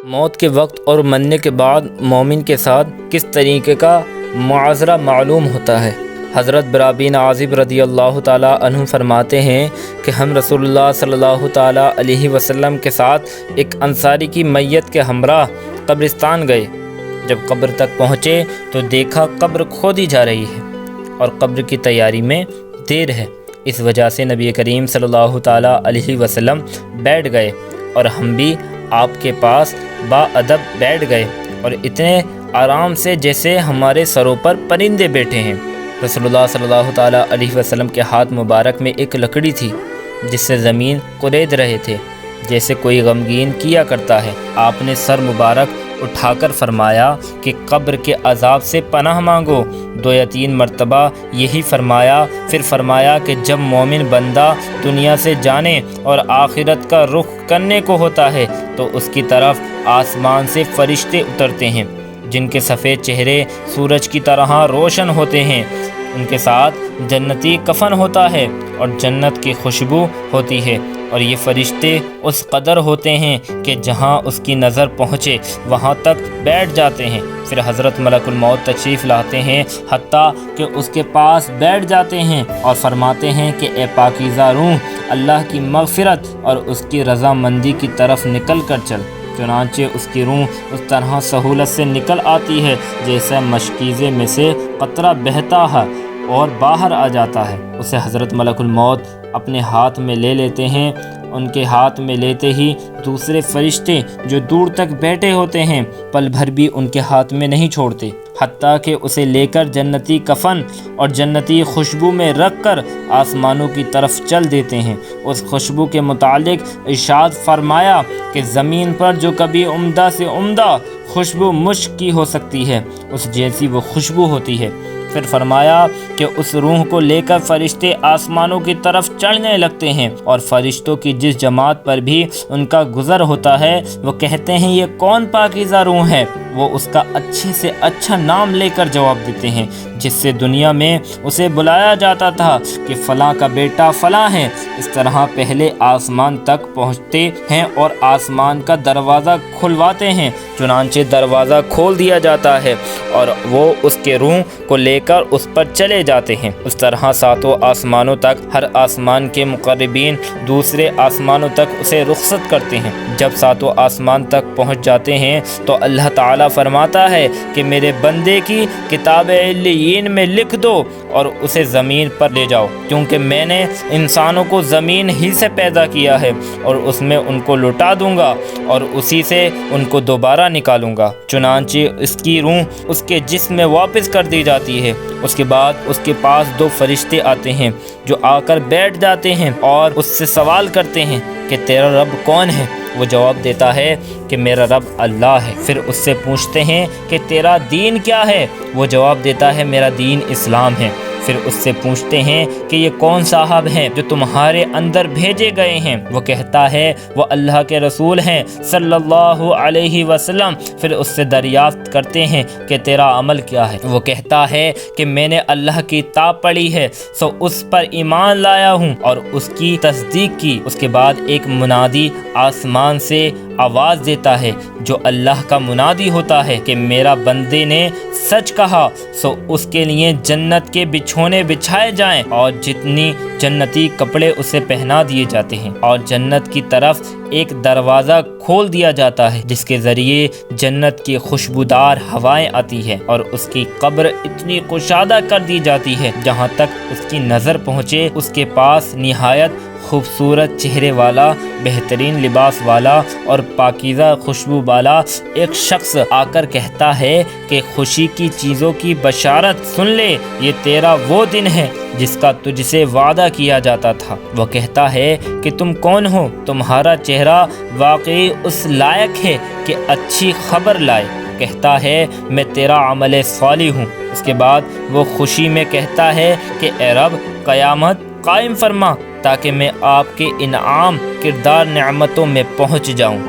موت کے وقت اور مرنے کے بعد مومن کے ساتھ کس طریقے کا معاشرہ معلوم ہوتا ہے۔ حضرت برا بن عازب رضی اللہ تعالیٰ عنہ فرماتے ہیں کہ ہم رسول اللہ صلی اللہ تعالیٰ علیہ وسلم کے ساتھ ایک انصاری کی میت کے ہمراہ قبرستان گئے۔ جب قبر تک پہنچے تو دیکھا قبر کھودی جا رہی ہے اور قبر کی تیاری میں دیر ہے۔ اس وجہ سے نبی کریم صلی اللہ تعالیٰ علیہ وسلم بیٹھ گئے اور ہم بھی آپ کے پاس باادب بیٹھ گئے اور اتنے آرام سے جیسے ہمارے سروں پر پرندے بیٹھے ہیں۔ رسول اللہ صلی اللہ تعالیٰ علیہ وسلم کے ہاتھ مبارک میں ایک لکڑی تھی جس سے زمین کورید رہے تھے جیسے کوئی غمگین کیا کرتا ہے۔ آپ نے سر مبارک اٹھا کر فرمایا کہ قبر کے عذاب سے پناہ مانگو۔ 2 یا 3 مرتبہ یہی فرمایا، پھر فرمایا کہ جب مومن بندہ دنیا سے جانے اور آخرت کا رخ کرنے کو ہوتا ہے تو اس کی طرف آسمان سے فرشتے اترتے ہیں جن کے سفید چہرے سورج کی طرح روشن ہوتے ہیں۔ ان کے ساتھ جنتی کفن ہوتا ہے اور جنت کی خوشبو ہوتی ہے، اور یہ فرشتے اس قدر ہوتے ہیں کہ جہاں اس کی نظر پہنچے وہاں تک بیٹھ جاتے ہیں۔ پھر حضرت ملک الموت تشریف لاتے ہیں حتیٰ کہ اس کے پاس بیٹھ جاتے ہیں اور فرماتے ہیں کہ اے پاکیزہ روح، اللہ کی مغفرت اور اس کی رضامندی کی طرف نکل کر چل۔ چنانچہ اس کی روح اس طرح سہولت سے نکل آتی ہے جیسے مشکیزے میں سے قطرہ بہتا ہے اور باہر آ جاتا ہے۔ اسے حضرت ملک الموت اپنے ہاتھ میں لے لیتے ہیں۔ ان کے ہاتھ میں لیتے ہی دوسرے فرشتے جو دور تک بیٹھے ہوتے ہیں پل بھر بھی ان کے ہاتھ میں نہیں چھوڑتے، حتیٰ کہ اسے لے کر جنتی کفن اور جنتی خوشبو میں رکھ کر آسمانوں کی طرف چل دیتے ہیں۔ اس خوشبو کے متعلق ارشاد فرمایا کہ زمین پر جو کبھی عمدہ سے عمدہ خوشبو مشک کی ہو سکتی ہے اس جیسی وہ خوشبو ہوتی ہے۔ پھر فرمایا کہ اس روح کو لے کر فرشتے آسمانوں کی طرف چڑھنے لگتے ہیں، اور فرشتوں کی جس جماعت پر بھی ان کا گزر ہوتا ہے وہ کہتے ہیں یہ کون پاکیزہ روح ہے؟ وہ اس کا اچھے سے اچھا نام لے کر جواب دیتے ہیں جس سے دنیا میں اسے بلایا جاتا تھا کہ فلاں کا بیٹا فلاں ہے۔ اس طرح پہلے آسمان تک پہنچتے ہیں اور آسمان کا دروازہ کھلواتے ہیں، چنانچہ دروازہ کھول دیا جاتا ہے اور وہ اس کے روح کو لے کر اس پر چلے جاتے ہیں۔ اس طرح 7 آسمانوں تک ہر آسمان کے مقربین دوسرے آسمانوں تک اسے رخصت کرتے ہیں۔ جب 7 آسمان تک پہنچ جاتے ہیں تو اللہ تعالیٰ فرماتا ہے کہ میرے بندے کی کتاب علیین میں لکھ دو اور اسے زمین پر لے جاؤ، کیونکہ میں نے انسانوں کو زمین ہی سے پیدا کیا ہے اور اس میں ان کو لٹا دوں گا اور اسی سے ان کو دوبارہ نکالوں گا۔ چنانچہ اس کی روح اس کے جسم میں واپس کر دی جاتی ہے۔ اس کے بعد اس کے پاس 2 فرشتے آتے ہیں جو آ کر بیٹھ جاتے ہیں اور اس سے سوال کرتے ہیں کہ تیرا رب کون ہے؟ وہ جواب دیتا ہے کہ میرا رب اللہ ہے۔ پھر اس سے پوچھتے ہیں کہ تیرا دین کیا ہے؟ وہ جواب دیتا ہے میرا دین اسلام ہے۔ پھر اس سے پوچھتے ہیں کہ یہ کون صاحب ہیں جو تمہارے اندر بھیجے گئے ہیں؟ وہ کہتا ہے وہ اللہ کے رسول ہیں صلی اللہ علیہ وسلم۔ پھر اس سے دریافت کرتے ہیں کہ تیرا عمل کیا ہے؟ وہ کہتا ہے کہ میں نے اللہ کی کتاب پڑھی ہے سو اس پر ایمان لایا ہوں اور اس کی تصدیق کی۔ اس کے بعد ایک منادی آسمان سے آواز دیتا ہے جو اللہ کا منادی ہوتا ہے کہ میرا بندے نے سچ کہا، سو اس کے لیے جنت کے بچھونے بچھائے جائیں اور جتنی جنتی کپڑے اسے پہنا دیے جاتے ہیں، اور جنت کی طرف ایک دروازہ کھول دیا جاتا ہے جس کے ذریعے جنت کی خوشبودار ہوائیں آتی ہے، اور اس کی قبر اتنی کشادہ کر دی جاتی ہے جہاں تک اس کی نظر پہنچے اس کے پاس نہایت خوبصورت چہرے والا، بہترین لباس والا اور پاکیزہ خوشبو والا ایک شخص آ کر کہتا ہے کہ خوشی کی چیزوں کی بشارت سن لے، یہ تیرا وہ دن ہے جس کا تجھ سے وعدہ کیا جاتا تھا۔ وہ کہتا ہے کہ تم کون ہو؟ تمہارا چہرہ واقعی اس لائق ہے کہ اچھی خبر لائے۔ کہتا ہے میں تیرا عمل صالح ہوں۔ اس کے بعد وہ خوشی میں کہتا ہے کہ اے رب قیامت قائم فرما تاکہ میں آپ کے انعام کردار نعمتوں میں پہنچ جاؤں۔